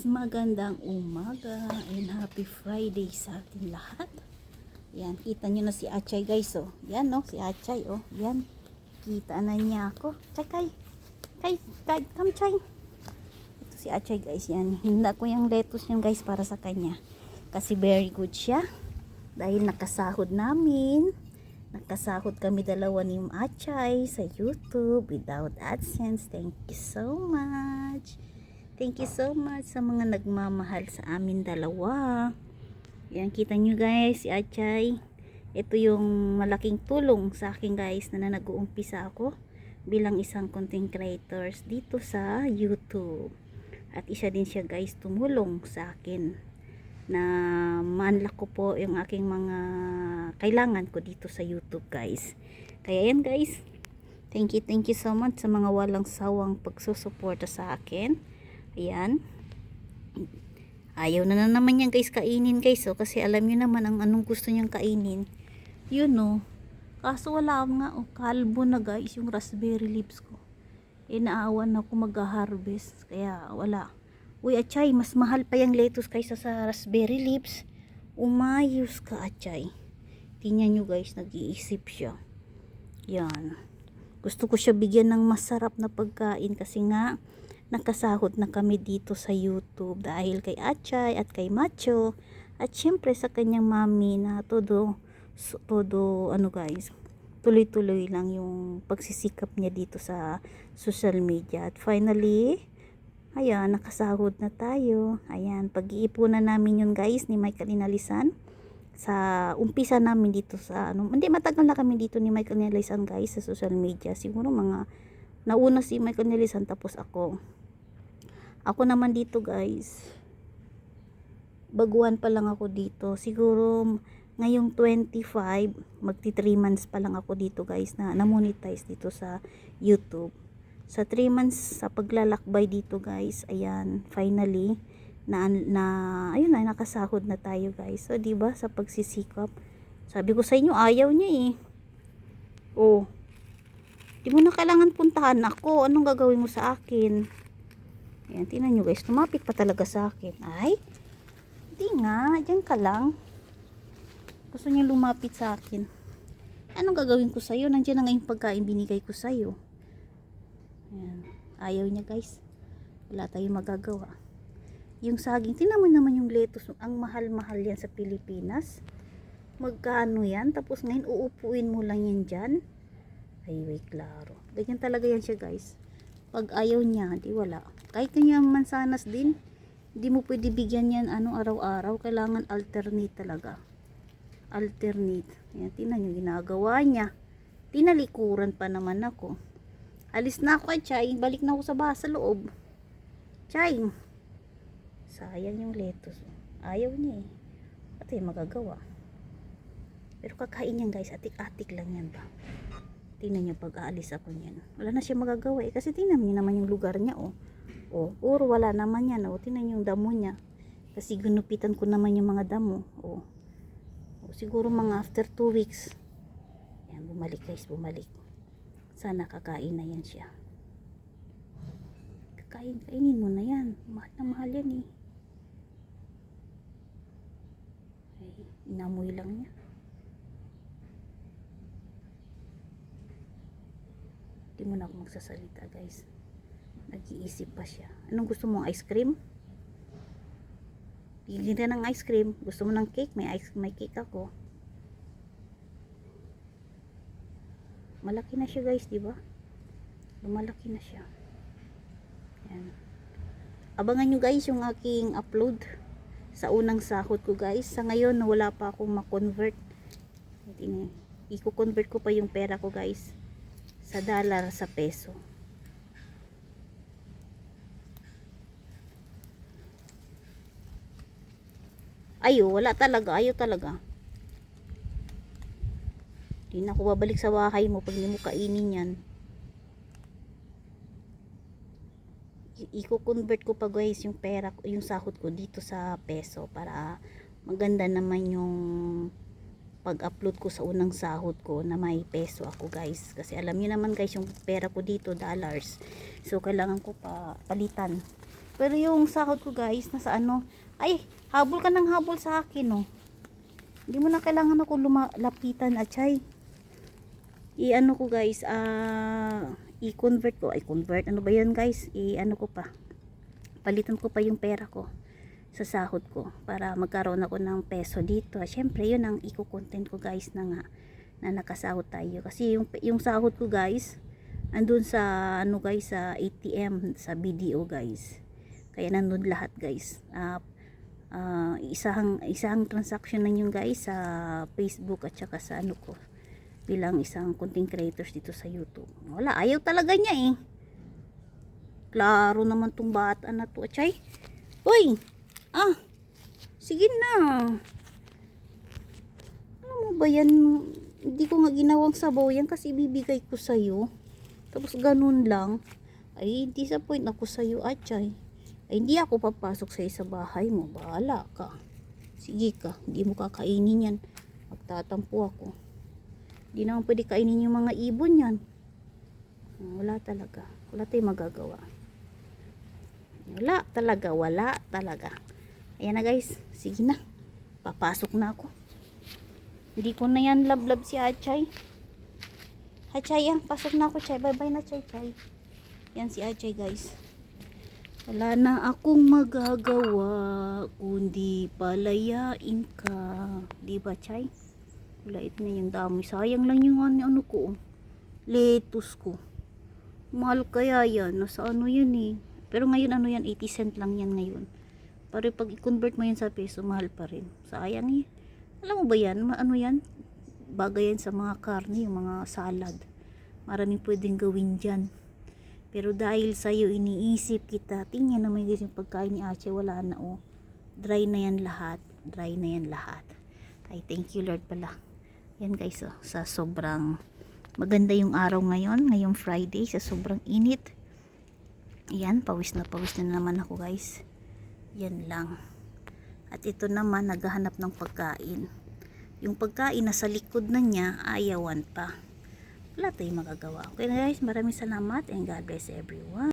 Magandang umaga and happy Friday sa atin lahat. Yan, kita nyo na si Achay guys, oh. Yan, no, si Achay, oh. Yan, kita na niya ako. Chay, come Chay. Ito si Achay guys, yan. Hinda ko yung lettuce yan guys para sa kanya. Kasi very good siya. Dahil nakasahod namin. Nakasahod kami dalawa ni Achay sa YouTube without AdSense. Thank you so much. Thank you so much sa mga nagmamahal sa amin dalawa. Yan, kita nyo guys, si Achay. Ito yung malaking tulong sa akin guys na nag-uumpisa ako bilang isang content creators dito sa YouTube. At isa din siya guys tumulong sa akin na ma-unlock ko po yung aking mga kailangan ko dito sa YouTube guys. Kaya yan guys, thank you so much sa mga walang sawang pagsusuporta sa akin. Ayan. Ayaw na naman yan guys kainin guys, oh, kasi alam niyo naman ang anong gusto niyang kainin. Yun, oh. Kaso wala nga, oh, kalbo na guys yung raspberry leaves ko. Naawan ako mag-harvest kaya wala. Uy Achay, mas mahal pa yung lettuce kaysa sa raspberry leaves. Umayos ka Achay. Tingnan nyo guys, nag-iisip siya. Yan. Gusto ko siya bigyan ng masarap na pagkain kasi nga nakasahod na kami dito sa YouTube dahil kay Achay at kay Macho at syempre sa kanyang mami na todo ano guys, tuloy-tuloy lang yung pagsisikap niya dito sa social media. At finally, ayan, nakasahod na tayo. Ayan, pag-iipunan namin yun guys ni Michael Inalisan sa umpisa namin dito sa ano, hindi matagal na kami dito ni Michael Inalisan guys sa social media. Siguro mga nauna si Michael Inalisan tapos ako naman dito guys, baguhan pa lang ako dito. Siguro ngayong 25, magti 3 months pa lang ako dito guys na na-monetize dito sa YouTube. Sa 3 months sa paglalakbay dito guys, ayan, finally ayun na, nakasahod na tayo guys. So diba sa pagsisikap, sabi ko sa inyo ayaw niya oh, di mo na kailangan puntahan ako, anong gagawin mo sa akin? Ayan, tingnan nyo guys, lumapit pa talaga sa akin. Ay, hindi nga, dyan ka lang. Gusto niya lumapit sa akin. Anong gagawin ko sa'yo? Nandiyan na nga yung pagkain binigay ko sa'yo. Ayan, ayaw niya guys. Wala tayong magagawa. Yung saging, tingnan mo naman yung lettuce. Ang mahal-mahal yan sa Pilipinas. Magkano yan? Tapos ngayon uupuin mo lang yan dyan. Ay, wait, klaro. Ganyan talaga yan siya guys. Pag ayaw niya, di wala. Kahit kanyang mansanas din, di mo pwede bigyan yan araw-araw. Kailangan alternate talaga. Alternate. Ayan, tingnan yung ginagawa niya. Tinalikuran pa naman ako. Alis na ako Chay. Balik na ako sa bahay sa loob. Chay. Sayang yung lettuce. Ayaw niya At magagawa. Pero kakain yan guys. Atik-atik lang yan ba. Tingnan nyo pag aalis ako niyan. Wala na siya magagawa kasi tingnan nyo naman yung lugar niya or wala naman yan tingnan nyo yung damo niya. Kasi ginupitan ko naman yung mga damo. Siguro mga after 2 weeks. Yan, bumalik guys, bumalik. Sana kakain na yan siya. Kainin mo na yan. Mahal na mahal yan Ay, inamoy lang niya. Hindi mo na ako magsasalita guys. Nag-iisip pa siya. Anong gusto mo? Ice cream? Bigyan na ng ice cream. Gusto mo ng cake? May cake ako. Malaki na siya guys, di ba? Lumalaki na siya. Yan. Abangan nyo guys yung aking upload sa unang sahod ko guys. Sa ngayon wala pa akong ma-convert. I-convert ko pa yung pera ko guys sa dollar sa peso. Wala talaga. Ayaw talaga. Di na ako babalik sa bahay mo pag hindi mo kainin yan. I-convert ko pa guys yung pera, yung sahod ko dito sa peso para maganda naman yung pag-upload ko sa unang sahod ko na may peso ako guys. Kasi alam niyo naman guys yung pera ko dito dollars. So kailangan ko pa palitan Pero yung sahod ko guys, nasa ano, ay, habol ka ng habol sa akin, no. Hindi mo na kailangan ako lapitan, achay. I-ano ko guys, i-convert ko, convert, ano ba yun guys? I-ano ko pa, palitan ko pa yung pera ko sa sahod ko para magkaroon ako ng peso dito. Syempre, yun ang i-content ko guys na nga, na nakasahod tayo. Kasi yung sahod ko guys, andun sa ano guys, sa ATM, sa BDO guys. Kaya nandun lahat guys. Isang transaction na yun guys sa Facebook at saka sa ano ko bilang isang content creators dito sa YouTube. Wala, ayaw talaga niya eh. Klaro naman tong bata na to, achay. Uy! Sige na. Ano mo ba yan? Hindi ko nga ginawang sabaw yan kasi ibibigay ko sa'yo. Tapos ganun lang. Ay, disappoint ako sa'yo, achay. Ay, hindi ako papasok sa bahay mo. Bahala ka. Sige ka. Hindi mo kakainin yan. Magtatampo ako. Hindi naman pwede kainin yung mga ibon yan. Wala talaga. Wala tayong magagawa. Wala talaga. Wala talaga. Ayan na guys. Sige na. Papasok na ako. Hindi ko na yan love si Achay. Achay yan. Pasok na ako, Chay. Bye bye na, Chay. Yan si Achay guys. Wala na akong magagawa kundi palayain ka. Diba, Chay? Lait na yung dami. Sayang lang yung ano ko. Lettuce ko. Mahal kaya yan. Nasa ano yan eh. Pero ngayon ano yan, 80 cent lang yan ngayon. Pero pag i-convert mo yan sa peso, mahal pa rin. Sayang eh. Alam mo ba yan? Ano yan? Bagay yan sa mga karne, yung mga salad. Maraming pwedeng gawin dyan. Pero dahil sa'yo iniisip kita, tingnan naman yung pagkain ni Ache, wala na oh. Dry na yan lahat. Dry na yan lahat. Ay, thank you Lord pala. Yan guys, oh, sa sobrang maganda yung araw ngayon, ngayong Friday, sa sobrang init. Yan, pawis na naman ako guys. Yan lang. At ito naman, naghahanap ng pagkain. Yung pagkain na sa likod na niya, ayawan pa. Wala tayong magagawa. Okay na guys, maraming salamat and God bless everyone.